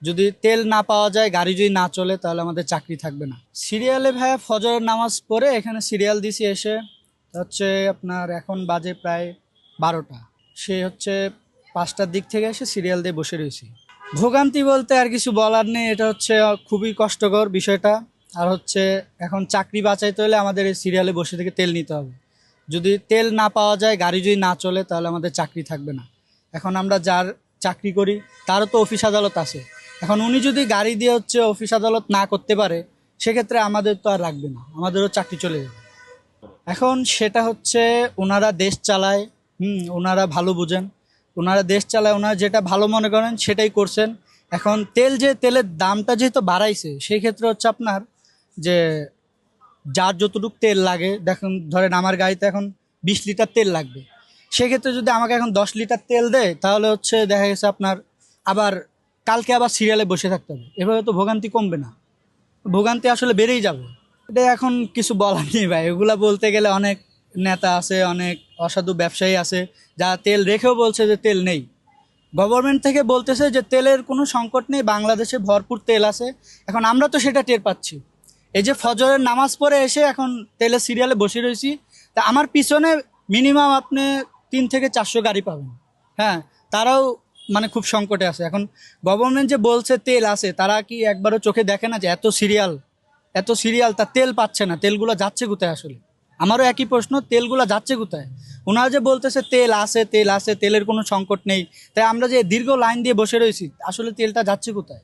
যদি তেল না পাওয়া যায়, গাড়ি যদি না চলে, তাহলে আমাদের চাকরি থাকবে না। সিরিয়ালে ভাইয়া ফজরের নামাজ পড়ে এখানে সিরিয়াল দিছি এসে হচ্ছে আপনার এখন বাজে প্রায় 12টা। সে হচ্ছে 5টার দিক থেকে এসে সিরিয়াল দিয়ে বসে রয়েছি। ভোগান্তি বলতে আর কিছু বলার নেই, এটা হচ্ছে খুবই কষ্টকর বিষয়টা। আর হচ্ছে এখন চাকরি বাঁচাইতে হলে আমাদের এই সিরিয়ালে বসে থেকে তেল নিতে হবে। যদি তেল না পাওয়া যায়, গাড়ি যদি না চলে, তাহলে আমাদের চাকরি থাকবে না। এখন আমরা যার চাকরি করি তারও তো অফিস আদালত আছে। এখন উনি যদি গাড়ি দিয়ে হচ্ছে অফিস আদালত না করতে পারে, সেক্ষেত্রে আমাদের তো আর রাখবে না, আমাদেরও চাকরি চলে যাবে। এখন সেটা হচ্ছে ওনারা দেশ চালায়, ওনারা ভালো বুঝেন, ওনারা দেশ চালায়, ওনারা যেটা ভালো মনে করেন সেটাই করছেন। এখন তেলের দামটা যেহেতু বাড়াইছে, সেই ক্ষেত্রে হচ্ছে আপনার যে যার যতটুকু তেল লাগে, দেখুন ধরেন আমার গাড়িতে এখন 20 লিটার তেল লাগবে, সেক্ষেত্রে যদি আমাকে এখন 10 লিটার তেল দেয়, তাহলে হচ্ছে দেখা গেছে আপনার আবার কালকে আবার সিরিয়ালে বসে থাকতে হবে। এভাবে তো ভোগান্তি কমবে না, ভোগান্তি আসলে বেড়েই যাবে। এটা এখন কিছু বলার নেই ভাই, এগুলা বলতে গেলে অনেক নেতা আছে, অনেক অসাধু ব্যবসায়ী আছে যারা তেল রেখেও বলছে যে তেল নেই। গভর্নমেন্ট থেকে বলতেছে যে তেলের কোনো সংকট নেই, বাংলাদেশে ভরপুর তেল আছে। এখন আমরা তো সেটা টের পাচ্ছি। এই যে ফজরের নামাজ পড়ে এসে এখন তেলের সিরিয়ালে বসে রয়েছি, তা আমার পিছনে মিনিমাম আপনি 3 থেকে 400 গাড়ি পাবেন। হ্যাঁ, তারাও মানে খুব সংকটে আছে। এখন গভর্নমেন্ট যে বলছে তেল আছে, তারা কি একবারও চোখে দেখে না যে এত সিরিয়াল তার তেল পাচ্ছে না, তেলগুলো যাচ্ছে কোথায় আসলে? আমারও একই প্রশ্ন, তেলগুলো যাচ্ছে কোথায়? ওনারা যে বলতেছে তেল আছে, তেলের কোনো সংকট নেই, তাই আমরা যে দীর্ঘ লাইন দিয়ে বসে রয়েছি, আসলে তেলটা যাচ্ছে কোথায়?